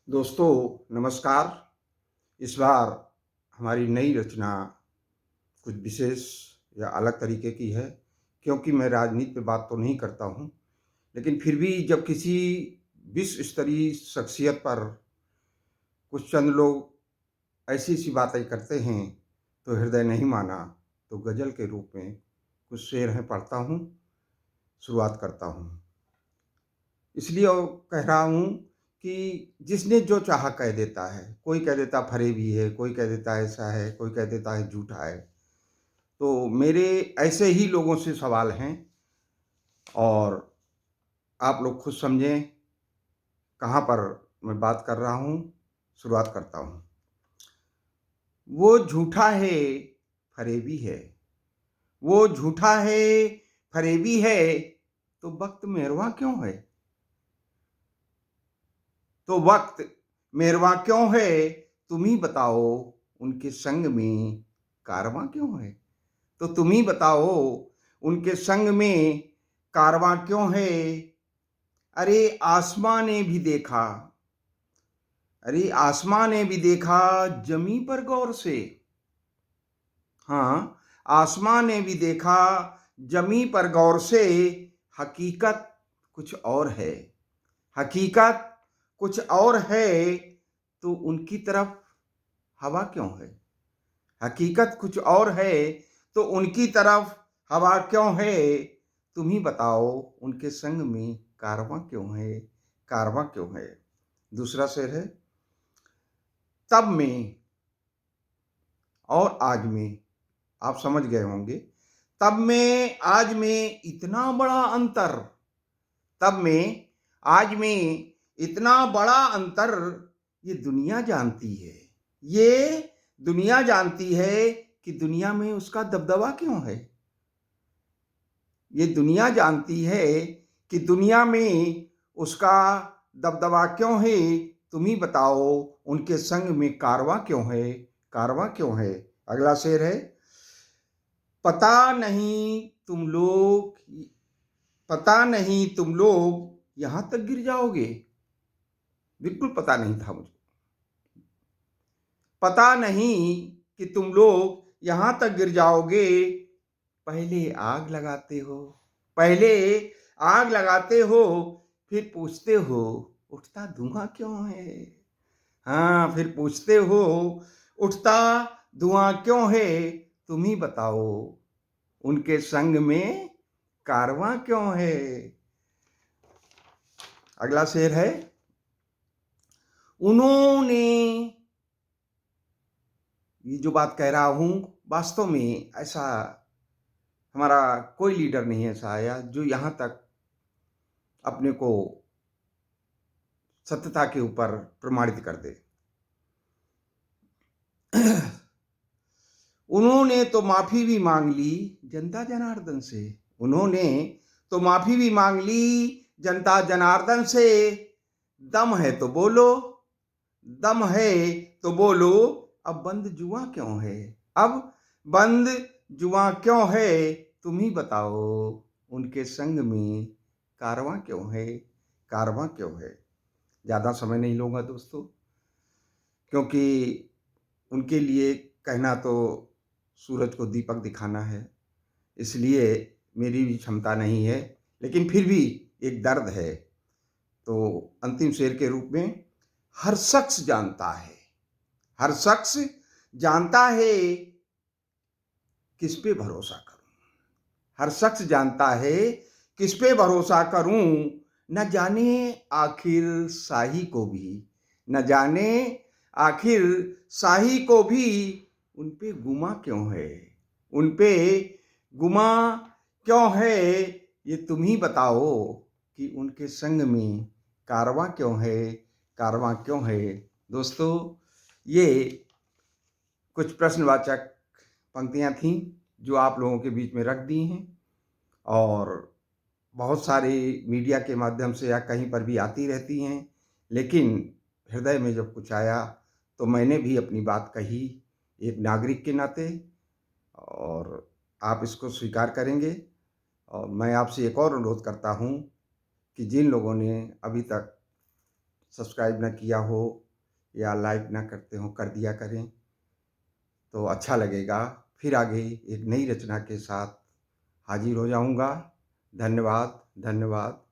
दोस्तों नमस्कार। इस बार हमारी नई रचना कुछ विशेष या अलग तरीके की है, क्योंकि मैं राजनीति पे बात तो नहीं करता हूँ, लेकिन फिर भी जब किसी विश्व स्तरीय शख्सियत पर कुछ चंद लोग ऐसी-ऐसी बातें करते हैं, तो हृदय नहीं माना, तो गज़ल के रूप में कुछ शेर हैं पढ़ता हूँ, शुरुआत करता हूँ। इसलिए और कह रहा हूँ कि जिसने जो चाहा कह देता है। कोई कह देता फरेबी है, कोई कह देता ऐसा है, कोई कह देता है झूठा है। तो मेरे ऐसे ही लोगों से सवाल हैं और आप लोग खुद समझें कहाँ पर मैं बात कर रहा हूँ, शुरुआत करता हूँ। वो झूठा है, फरेबी है। वो झूठा है, फरेबी है, तो वक़्त मेरवा क्यों है? तो वक़्त मेरवा क्यों है, तुम ही बताओ, उनके संग में कारवां क्यों है? तो तुम ही बताओ, उनके संग में कारवां क्यों है? अरे आसमां ने भी देखा, अरे आसमां ने भी देखा ज़मीं पर गौर से। हाँ, आसमां ने भी देखा ज़मीं पर गौर से, हकीकत कुछ और है। हकीकत कुछ और है, तो उनकी तरफ हवा क्यों है? हकीकत कुछ और है, तो उनकी तरफ हवा क्यों है? तुम ही बताओ, उनके संग में कारवां क्यों है? कारवां क्यों है? दूसरा शेर है, तब में और आज में आप समझ गए होंगे। तब में आज में इतना बड़ा अंतर, तब में आज में इतना बड़ा अंतर, ये दुनिया जानती है। ये दुनिया जानती है कि दुनिया में उसका दबदबा क्यों है। ये दुनिया जानती है कि दुनिया में उसका दबदबा क्यों है। तुम ही बताओ, उनके संग में कारवां क्यों है? कारवां क्यों है? अगला शेर है, पता नहीं तुम लोग, पता नहीं तुम लोग यहां तक गिर जाओगे। बिल्कुल पता नहीं था मुझे। पता नहीं कि तुम लोग यहां तक गिर जाओगे। पहले आग लगाते हो, पहले आग लगाते हो, फिर पूछते हो उठता धुआं क्यों है। हाँ, फिर पूछते हो उठता धुआं क्यों है। तुम ही बताओ, उनके संग में कारवां क्यों है। अगला शेर है, उन्होंने, ये जो बात कह रहा हूं, वास्तव में ऐसा हमारा कोई लीडर नहीं ऐसा आया जो यहां तक अपने को सत्यता के ऊपर प्रमाणित कर दे। उन्होंने तो माफी भी मांग ली जनता जनार्दन से। उन्होंने तो माफी भी मांग ली जनता जनार्दन से। दम है तो बोलो, दम है तो बोलो, अब बंद जुआ क्यों है। अब बंद जुआ क्यों है। तुम ही बताओ, उनके संग में कारवां क्यों है। कारवां क्यों है। ज़्यादा समय नहीं लूँगा दोस्तों, क्योंकि उनके लिए कहना तो सूरज को दीपक दिखाना है, इसलिए मेरी भी क्षमता नहीं है, लेकिन फिर भी एक दर्द है। तो अंतिम शेर के रूप में, हर शख्स जानता है, हर शख्स जानता है किस पे भरोसा करूं। हर शख्स जानता है किस पे भरोसा करूं। न जाने आखिर शाही को भी, न जाने आखिर शाही को भी, उन पे गुमा क्यों है। उन पे गुमा क्यों है। ये तुम ही बताओ कि उनके संग में कारवां क्यों है। कारवां क्यों है। दोस्तों, ये कुछ प्रश्नवाचक पंक्तियां थीं जो आप लोगों के बीच में रख दी हैं, और बहुत सारी मीडिया के माध्यम से या कहीं पर भी आती रहती हैं, लेकिन हृदय में जब कुछ आया तो मैंने भी अपनी बात कही एक नागरिक के नाते, और आप इसको स्वीकार करेंगे। और मैं आपसे एक और अनुरोध करता हूं कि जिन लोगों ने अभी तक सब्सक्राइब ना किया हो या लाइक ना करते हो, कर दिया करें तो अच्छा लगेगा। फिर आगे एक नई रचना के साथ हाजिर हो जाऊँगा। धन्यवाद, धन्यवाद।